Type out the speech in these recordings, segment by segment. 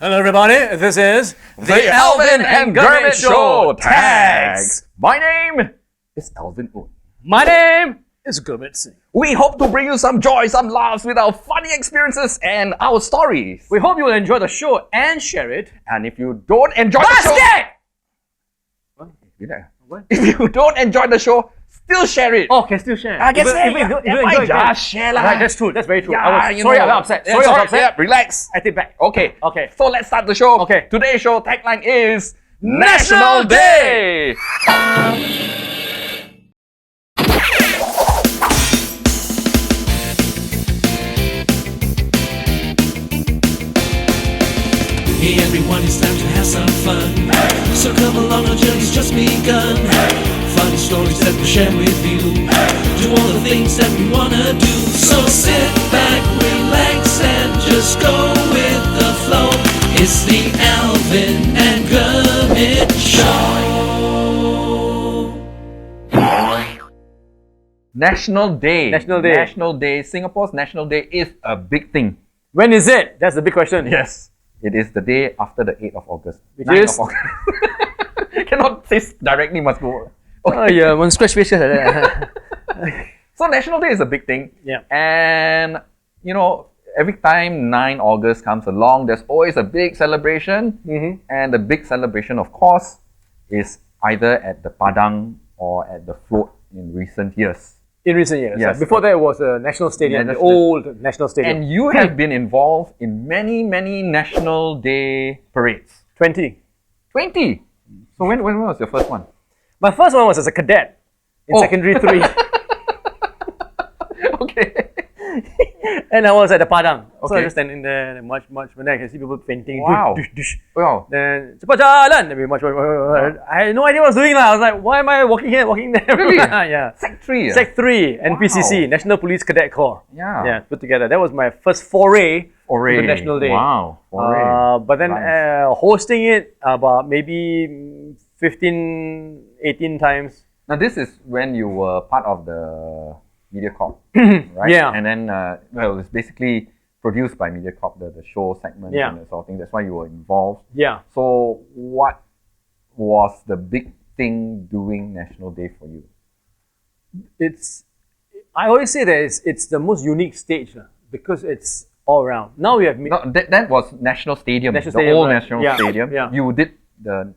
Hello everybody, this is The Alvin and Gurmit Show Tags. My name is Alvin Gurmit. My name is Gurmit Singh. We hope to bring you some joy, some laughs with our funny experiences and our stories. We hope you will enjoy the show and share it. And if you don't enjoy the show... What? If you don't enjoy the show, still share it. Oh, can still share. I guess just share lah. Right, that's true. That's very true. Yeah, I was sorry, I was upset. Sorry, I was upset. Yeah, relax. I take back. Okay. Okay. So let's start the show. Okay. Today's show tagline is National Day. Hey everyone, it's time to have some fun. So come along, our journey's just begun. Funny stories that we'll share with you. Do all the things that we wanna do. So sit back, relax, and just go with the flow. It's the Alvin and Gurmit Show. National Day. National Day. National Day. Singapore's National Day is a big thing. When is it? That's the big question. Yes. It is the day after the 8th of August. Which 9th is? of August. Cannot say directly, must go. Oh yeah, one scratch faces like that. So National Day is a big thing. Yeah. And, you know, every time 9 August comes along, there's always a big celebration. Mm-hmm. And the big celebration, of course, is either at the Padang or at the float in recent years. In recent years. Yes. Before that was a national stadium, Yeah, the old national stadium. And you have been involved in many, many National Day parades. 20. 20? So when was your first one? My first one was as a cadet in secondary 3. Okay. And I was at the Padang. So I Okay. was standing there and march, and then I can see people painting. Wow. Dush, dush. Wow. Then cepat jalan. Then we march. I had no idea what I was doing. I was like, why am I walking here, walking there? Really? Yeah. Sec 3? Sec 3, NPCC, National Police Cadet Corps. Yeah. Yeah, put together. That was my first foray to the National Day. Wow. Foray. But then Nice. hosting it about maybe 15, 18 times. Now this is when you were part of the MediaCorp, right? Yeah. And then, well, it's basically produced by MediaCorp, the show segment Yeah. and that sort of thing. That's why you were involved. Yeah. So what was the big thing doing National Day for you? I always say that it's the most unique stage because it's all around. Now we have No, that was National Stadium, National the Stadium, old right. National Yeah, Stadium. yeah. You did the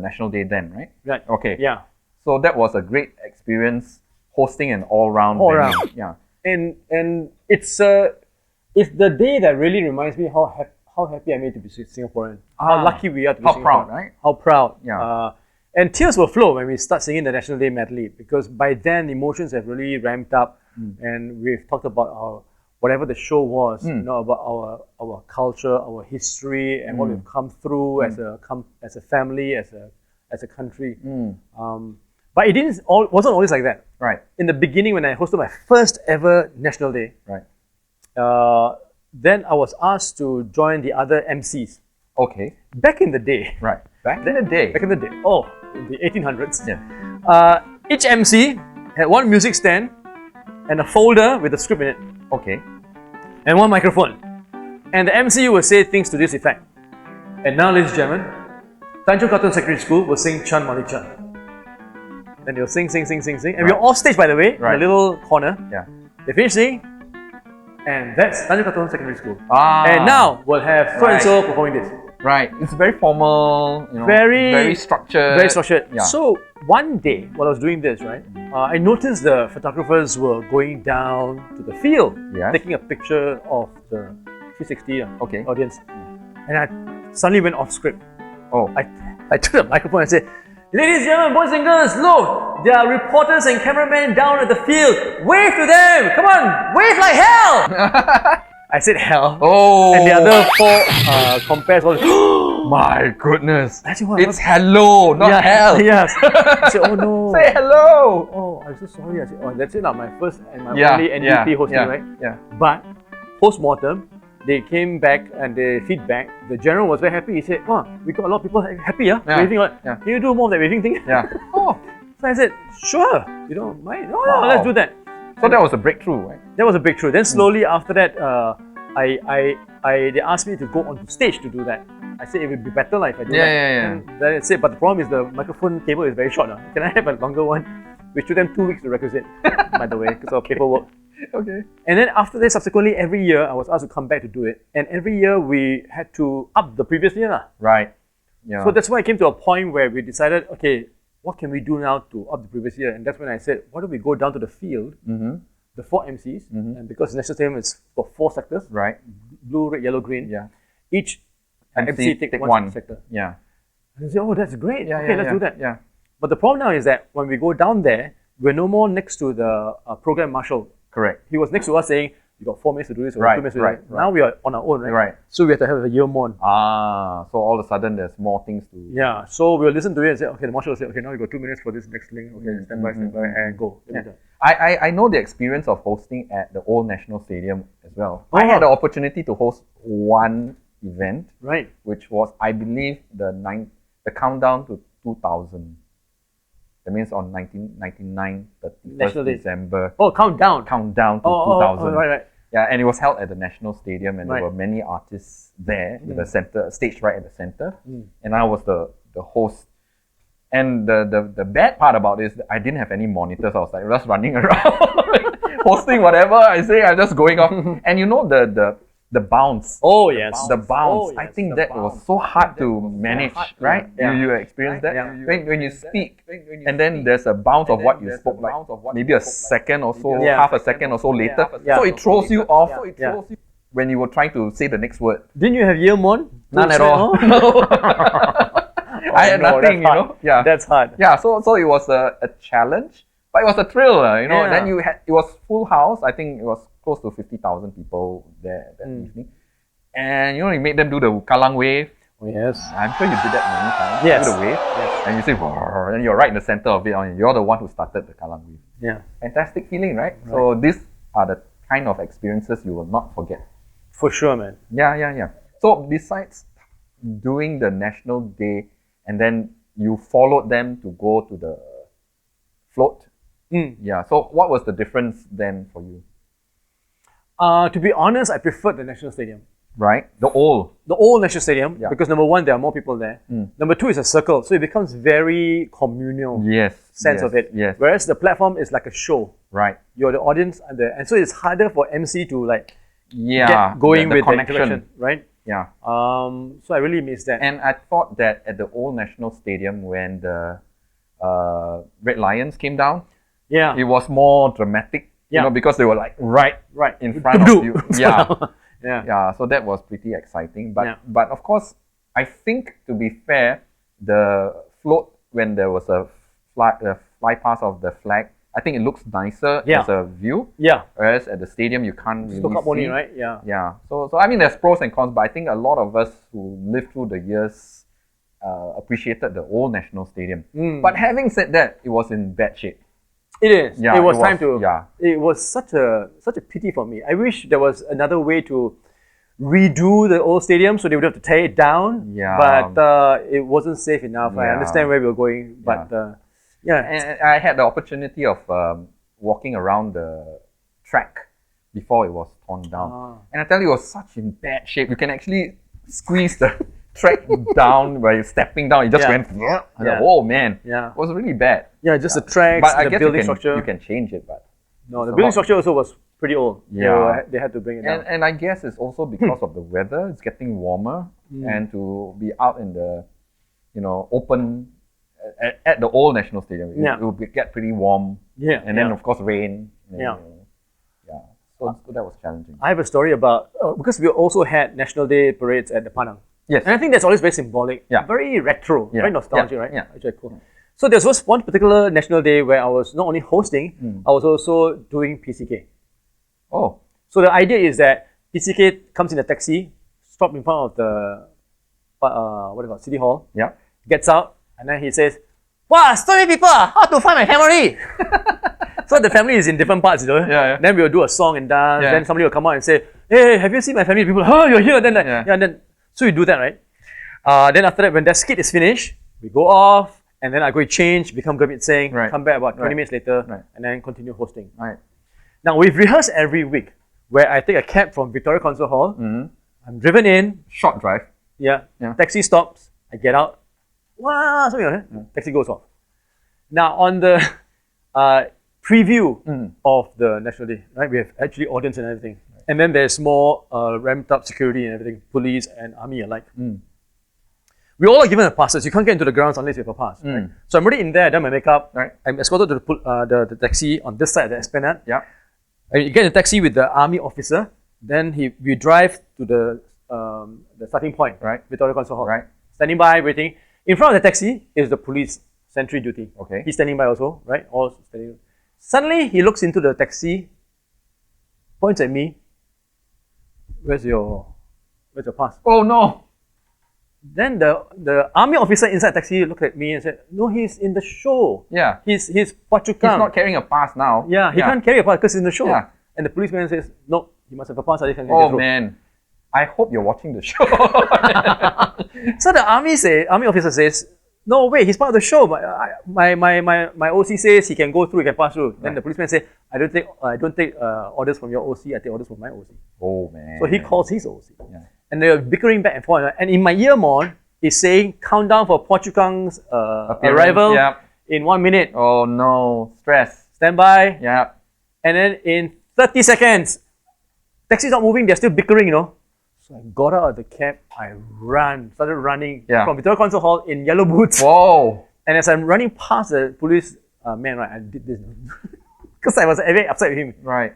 National Day then, right? right. Okay. Yeah. So that was a great experience hosting an all-round All venue. round. Yeah. And it's the day that really reminds me how happy I made to be Singaporean. How lucky we are to be How Singaporean. proud, right? How proud. Yeah. And tears will flow when we start singing the National Day medley because by then emotions have really ramped up, and we've talked about whatever the show was, you know, about our culture, our history, and what we've come through as a family, as a country. But it wasn't always like that. Right. In the beginning, when I hosted my first ever National Day, Right. then I was asked to join the other MCs. Okay. Back in the day, Right. Back in the day. in the 1800s, Yeah. each MC had one music stand and a folder with a script in it, Okay. and one microphone. And the MC will say things to this effect. And now, ladies and gentlemen, Tanjung Katong Secondary School will sing Chan Mali Chan. Then they'll sing. And we're off stage, by the way, in Right. a little corner. Yeah. They finish singing, and that's Tanjung Katong Secondary School. Ah. And now we'll have so and so performing this. Right. It's very formal, you know. Very structured. Very structured. Yeah. So one day, while I was doing this, right, I noticed the photographers were going down to the field, Yes. taking a picture of the 360 Okay. audience. And I suddenly went off script. Oh. I took the microphone and said, "Ladies and gentlemen, boys and girls, look, there are reporters and cameramen down at the field. Wave to them! Come on, wave like hell!" I said hell. Oh. And the other four compares was, My goodness. Actually, what- It's hello, not yeah, hell. Yes. I said, oh no. Say hello. Oh, I'm so sorry. I said, oh, that's it now. My first and my Yeah, only NDP hosting, right? Yeah. But post-mortem, they came back and they feedback. The general was very happy. He said, "Wow, we got a lot of people happy, Yeah, waving. Like, yeah. Can you do more of that waving thing?" Yeah. Oh, so I said, "Sure, you don't mind? No, Wow. let's do that." So that was a breakthrough, right? That was a breakthrough. Then slowly after that, I they asked me to go on stage to do that. I said it would be better like if I do that. Yeah. And then I said, but the problem is the microphone cable is very short. Can I have a longer one? Which took them 2 weeks to requisite, by the way, because of paperwork. Okay. And then after that, subsequently, every year I was asked to come back to do it. And every year we had to up the previous year. Right. Yeah. So that's why I came to a point where we decided, okay, what can we do now to up the previous year? And that's when I said, why don't we go down to the field, the 4 MCs, and because the national stadium is for 4 sectors, right. blue, red, yellow, green. Yeah. Each MC take one sector. Yeah. And they say, oh, that's great. Yeah. Okay, let's do that. Yeah. But the problem now is that when we go down there, we're no more next to the program marshal. Correct. He was next to us saying, you got 4 minutes to do this, or 2 minutes to do that. Now we are on our own, right? Right. So we have to have a year more. So all of a sudden there's more things to... Yeah, so we'll listen to it and say, okay, the marshal will say, okay, now you got 2 minutes for this next link. Okay, stand by, and go. Yeah. I know the experience of hosting at the Old National Stadium as well. Oh. I had the opportunity to host one event, Right. which was, I believe, the countdown to 2000. That means on 1999, National 31st Day. December. Oh, countdown. Countdown to 2000. Oh, right. Yeah, and it was held at the National Stadium, and Right. there were many artists there, with the center stage right at the center, and I was the host. And the bad part about this, I didn't have any monitors. I was like just running around, hosting whatever I say. I'm just going off, and you know the bounce. Oh, yes. The bounce. Oh, I yes, think the that bounce. was so hard to manage, right? Yeah. You experienced that? Yeah. When you speak, and then there's a bounce of what you spoke, like maybe a second or so, Yeah. half a second or so later. Yeah. So it throws you off. Yeah. When you were trying to say the next word. Didn't you have year one? None at all. No. I had nothing, that's hard. Yeah. That's hard. Yeah, so it was a challenge, but it was a thrill, Yeah. Then it was full house. I think it was close to 50,000 people there that evening. And you made them do the Kallang wave. Oh, yes. I'm sure you did that many times. Yes. Do the wave. Yes. And you say, "Brrr," and you're right in the center of it. And you're the one who started the Kallang wave. Yeah. Fantastic feeling, right? So these are the kind of experiences you will not forget. For sure, man. Yeah. So besides doing the National Day, and then you followed them to go to the float. Yeah. So what was the difference then for you? To be honest, I preferred the National Stadium. Right? The old. The old National Stadium, Yeah. because number one, there are more people there. Number two, it's a circle, so it becomes very communal sense of it. Yes. Whereas the platform is like a show. Right. You're the audience, and so it's harder for MC to Yeah. get going the with connection. the interaction, right? Yeah. So I really miss that. And I thought that at the old National Stadium, when the Red Lions came down, Yeah. it was more dramatic. Yeah. Because they were like right Right. in front of you. Yeah. Yeah. Yeah, so that was pretty exciting. But Yeah. but of course, I think to be fair, the float, when there was a fly past of the flag, I think it looks nicer Yeah. as a view. Yeah. Whereas at the stadium, you can't really Look up see. only, right? Yeah. Yeah. So I mean, there's pros and cons, but I think a lot of us who lived through the years appreciated the old National Stadium. But having said that, it was in bad shape. It is. Yeah, it was it time was, to. yeah. It was such a pity for me. I wish there was another way to redo the old stadium so they would have to tear it down. Yeah. But it wasn't safe enough. I Yeah. understand where we were going, but yeah. And I had the opportunity of walking around the track before it was torn down. And I tell you, it was such in bad shape. You can actually squeeze the track down by stepping down. It just Yeah. went, Yeah. oh man, Yeah. it was really bad. Yeah, just the tracks, But I the guess building you can, structure. you can change it, but No, the it's a building lot. structure also was pretty old. Yeah. They had to bring it down. And I guess it's also because of the weather. It's getting warmer, and to be out in the, open at the old National Stadium, Yeah. it will get pretty warm. Yeah, And then yeah. of course rain. And, Yeah. Yeah. So that was challenging. I have a story about because we also had National Day parades at the Padang. Yes. And I think that's always very symbolic, Yeah. very retro, Yeah. very nostalgic, Yeah. right? Yeah. Actually, cool. So there was one particular National Day where I was not only hosting, I was also doing PCK. Oh. So the idea is that PCK comes in a taxi, stops in front of the City Hall, Yeah. gets out, and then he says, "Wow, so many people! How to find my family?" So the family is in different parts, Yeah. Then we'll do a song and dance. Yeah. Then somebody will come out and say, "Hey, have you seen my family?" People, "Oh, you're here." Then Yeah. then so we do that, right? Then after that, when that skit is finished, we go off, and then I go change, become Gurmit Singh, Right. come back about 20 Right. minutes later, Right. and then continue hosting. Right. Now we've rehearsed every week, where I take a cab from Victoria Concert Hall. I'm driven in. Short drive. Yeah. Yeah. Taxi stops. I get out. Wow, something like that. Taxi goes off. Now on the preview of the National Day, right? We have actually audience and everything, and then there's more ramped up security and everything, police and army alike. We all are given a passes. You can't get into the grounds unless you have a pass. Right? So I'm already in there. I've done my makeup. Right. I'm escorted to the taxi on this side of the Esplanade. Yeah. And you get in a taxi with the army officer. Then we drive to the starting point. Right. Victoria Concert Hall. Right. Standing by, waiting. In front of the taxi is the police sentry duty. Okay. He's standing by also, right? All standing. Suddenly he looks into the taxi, points at me. Where's your pass? Oh no. Then the army officer inside the taxi looked at me and said, "No, he's in the show. Yeah. He's He's Pachukang. not carrying a pass now. Yeah, he can't carry a pass because he's in the show." Yeah. And the policeman says, "No, he must have a pass. Or he can Oh get through." man. I hope you're watching the show. So the army officer says, "No, wait, he's part of the show. But my OC says he can go through, he can pass through." Then the policeman said, "I don't take orders from your OC. I take orders from my OC." Oh man. So he calls his OC. Yeah. And they're bickering back and forth. And in my earmon, it's saying countdown for Pachukang's arrival in 1 minute. Oh no. Stress. Stand by. Yeah. And then in 30 seconds, taxi's not moving. They're still bickering, So I got out of the cab. I started running from Victoria Concert Hall in yellow boots. Whoa. And as I'm running past the police man, right, I did this because I was very upset with him. Right.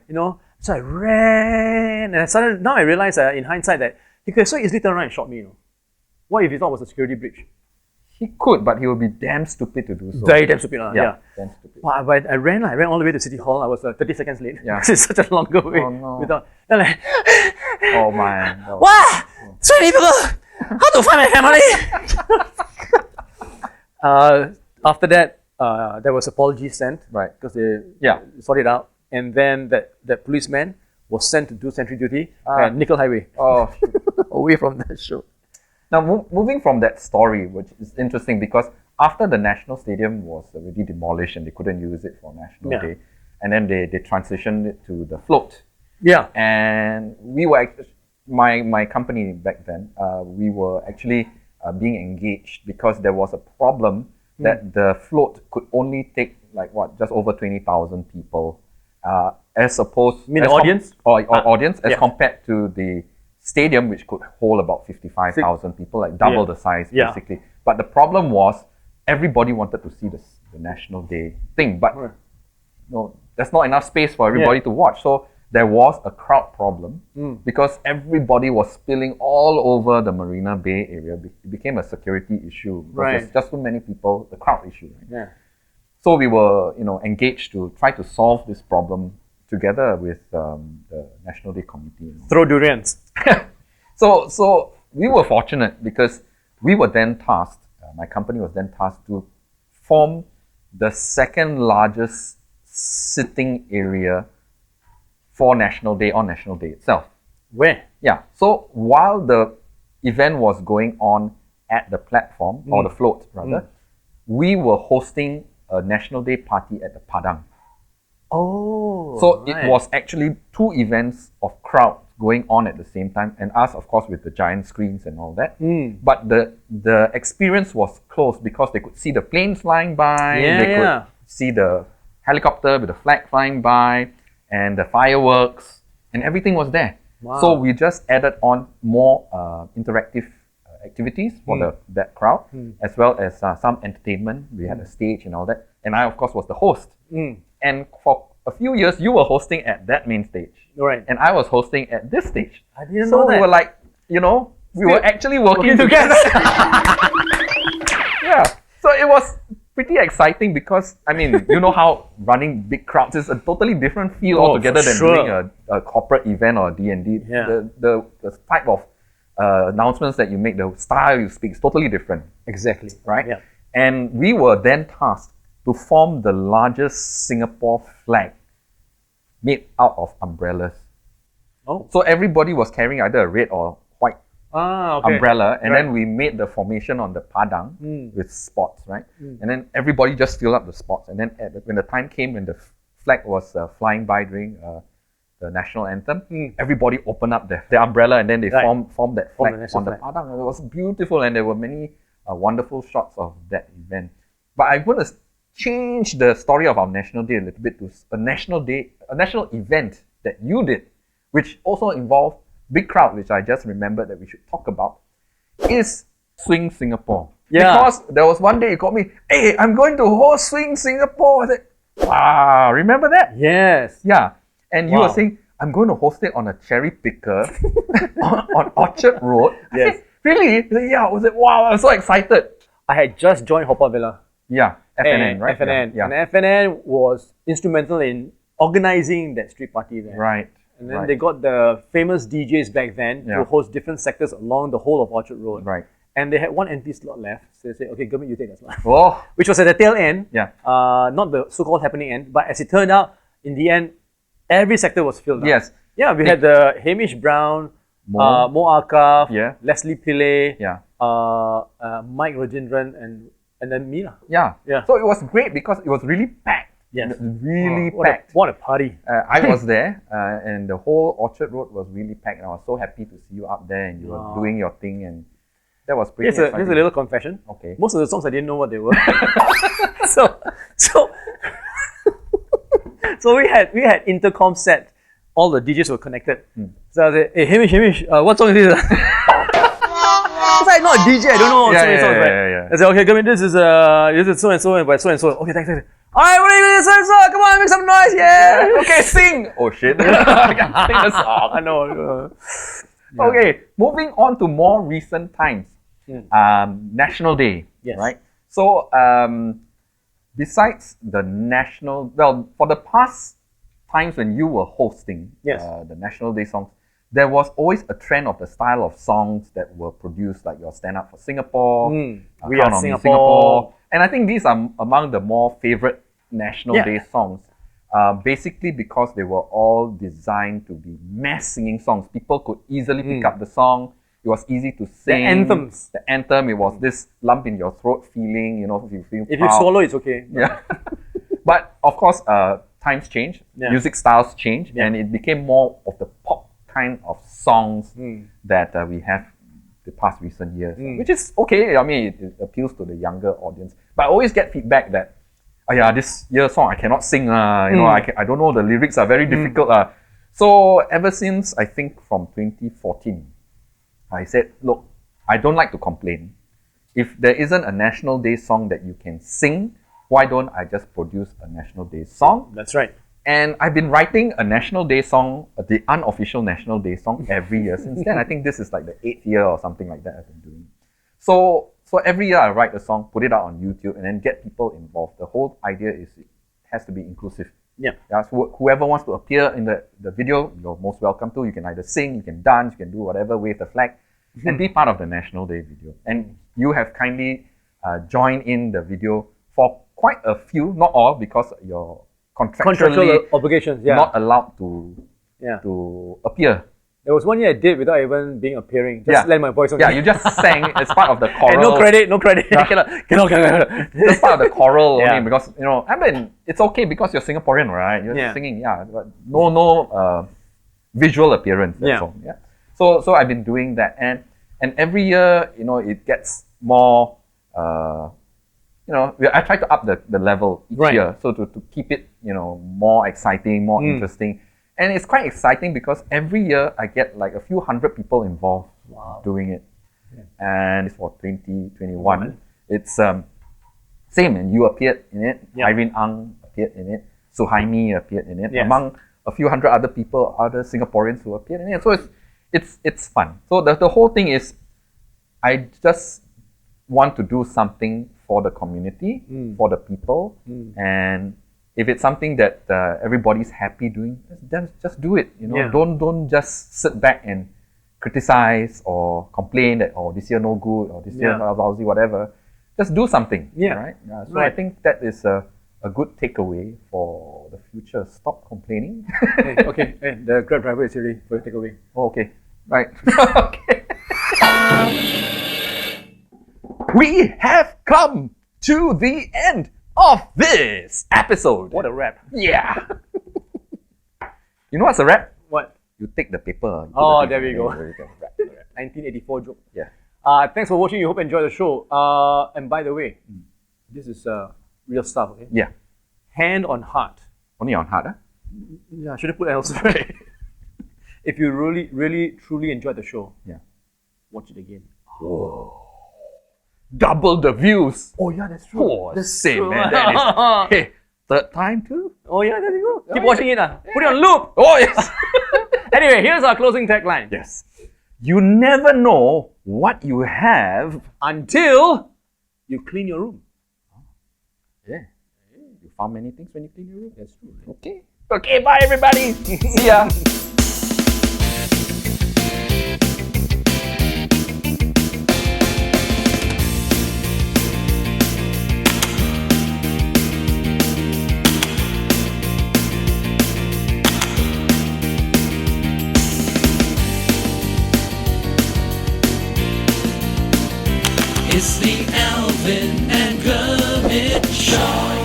So I ran, and now I realize in hindsight that he could have so easily turned around and shot me. What if he thought it was a security breach? He could, but he would be damn stupid to do so. Very damn stupid. Yeah. Damn stupid. But I ran all the way to City Hall. I was 30 seconds late. Yeah. It's such a longer way. Oh, no. Then like, Oh man. That was- wow, so many people. How to find my family? After that, there was apologies sent. Right. Because they Yeah. sorted it out. And then that policeman was sent to do sentry duty at Nickel Highway, Oh. away from that show. Now, moving from that story, which is interesting because after the National Stadium was already demolished and they couldn't use it for National Day, and then they transitioned it to the float. Yeah. And we were, my company back then, we were actually being engaged because there was a problem that the float could only take just over 20,000 people, as opposed... You mean the audience? Audience, as compared to the stadium, which could hold about 55,000 people, double the size, basically. But the problem was everybody wanted to see the National Day thing, but there's not enough space for everybody to watch. So there was a crowd problem because everybody was spilling all over the Marina Bay area. It became a security issue. There's just too many people, the crowd issue. Right? Yeah. So we were, engaged to try to solve this problem together with the National Day Committee. Throw durians. So we were fortunate because we were then tasked, my company was then tasked to form the second largest sitting area for National Day on National Day itself. Where? Yeah. So while the event was going on at the platform, or the float rather, we were hosting a National Day party at the Padang. Oh. So it was actually two events of crowd going on at the same time, and us, of course, with the giant screens and all that. But the experience was close because they could see the planes flying by, they could see the helicopter with the flag flying by, and the fireworks, and everything was there. Wow. So we just added on more interactive activities for that crowd, as well as some entertainment. We had a stage and all that. And I, of course, was the host. And for a few years, you were hosting at that main stage. Right. And I was hosting at this stage. I didn't so know that. we were like, we were actually working together. Yeah. So it was pretty exciting because, you know how running big crowds is a totally different feel altogether than doing a corporate event or a D&D. Yeah. The type of announcements that you make, the style you speak is totally different. Exactly. Right? Yeah. And we were then tasked to form the largest Singapore flag made out of umbrellas. Oh. So everybody was carrying either a red or white umbrella, and then we made the formation on the Padang with spots, right? And then everybody just filled up the spots. And then when the time came when the flag was flying by during the national anthem, everybody opened up their umbrella and then they formed that flag the on the national padang. It was beautiful, and there were many wonderful shots of that event. But I want to change the story of our National Day a little bit to a national event that you did, which also involved big crowd, which I just remembered that we should talk about, is Swing Singapore. Yeah. Because there was one day you called me, hey, I'm going to host Swing Singapore. I said, wow, remember that? Yes. Yeah. And you were saying, I'm going to host it on a cherry picker on Orchard Road. Yes. I said, really? He said, yeah. I was like, wow, I'm so excited. I had just joined Haw Par Villa. Yeah, FNN, right? FNN. Yeah. And FNN was instrumental in organizing that street party there. Right. And then they got the famous DJs back then to host different sectors along the whole of Orchard Road. Right. And they had one empty slot left. So they said, okay, Gurmit, you take that slot. Oh. Which was at the tail end. Yeah. Not the so-called happening end. But as it turned out, in the end, every sector was filled up. Yes. Yeah, we had the Hamish Brown, Mo Arkaf, Leslie Pillay, Mike Rajendran, and then me. Yeah. So it was great because it was really packed. Yes. Really packed. What a party. I was there and the whole Orchard Road was really packed, and I was so happy to see you up there and you were doing your thing, and that was pretty exciting. Here's a little confession. Okay. Most of the songs I didn't know what they were. so we had intercom set. All the DJs were connected. So I said, hey, Hamish, what song is this? Because I'm not a DJ, I don't know so many songs, right? I said, okay, Gurmit, this is so and so and by so and so. Okay, thanks. Alright, what are you doing? So and so, come on, make some noise, yeah. Okay, sing. Oh shit. I can't sing the song. I know. Okay, moving on to more recent times. National Day, right? So, besides the for the past times when you were hosting the National Day songs, there was always a trend of the style of songs that were produced, like your Stand Up for Singapore, We Are Singapore. And I think these are among the more favorite National Day songs. Basically because they were all designed to be mass singing songs. People could easily pick up the song. It was easy to sing. The anthems. The anthem, it was this lump in your throat feeling, if you feel If you swallow, it's okay. Yeah. But of course, times change, music styles change, and it became more of the pop kind of songs that we have the past recent years, which is okay. I mean, it appeals to the younger audience. But I always get feedback that, this year's song I cannot sing. I don't know, the lyrics are very difficult. So ever since, I think from 2014, I said, look, I don't like to complain. If there isn't a National Day song that you can sing, why don't I just produce a National Day song? That's right. And I've been writing a National Day song, the unofficial National Day song, every year since then. I think this is like the 8th year or something like that I've been doing. So every year I write a song, put it out on YouTube, and then get people involved. The whole idea is it has to be inclusive. Yeah. So whoever wants to appear in the video, you're most welcome to. You can either sing, you can dance, you can do whatever, wave the flag, and be part of the National Day video. And you have kindly joined in the video for quite a few, not all, because you're contractual obligations, not allowed to appear. There was one year I did without even being appearing. Just let my voice on. Yeah, you just sang as part of the choral. And no credit. cannot. Just part of the choral only, because I mean, it's okay because you're Singaporean, right? You're singing, but no visual appearance. That's all. Yeah. So I've been doing that, and every year, it gets more. I try to up the level each year, so to keep it, more exciting, more interesting. And it's quite exciting because every year I get like a few hundred people involved doing it. And it's for 2021. It's same, and you appeared in it. Irene Ang appeared in it. Suhaimi appeared in it. Among a few hundred other people, other Singaporeans who appeared in it. So it's fun. So the whole thing is, I just want to do something for the community, for the people, and if it's something that everybody's happy doing, then just do it. Don't just sit back and criticize or complain that this year no good or this year lousy, whatever. Just do something. Right. So I think that is a good takeaway for the future. Stop complaining. Okay. Hey, the Grab driver is ready for the takeaway. Oh, okay. Right. Okay. We have come to the end of this episode. What a wrap. Yeah. You know what's a rap? What? You take the paper. you put Oh, the there thing we and go. then you rap. 1984 joke. Yeah. Thanks for watching. You hope you enjoyed the show. And by the way, this is real stuff. Okay. Yeah. Hand on heart. Only on heart, huh? Yeah, I should have put elsewhere. If you really, really, truly enjoyed the show, Yeah. watch it again. Double the views. Oh yeah, that's true. Oh, That's same, true. man. That is, hey, third time too? Oh yeah, there you go. Keep watching it. Put it on loop. Oh, yes. Anyway, here's our closing tagline. Yes. You never know what you have. Until you clean your room. Yeah. You found many things when you clean your room. That's true. Okay. Okay, bye everybody. See ya. It's the Alvin and Gurmit Show.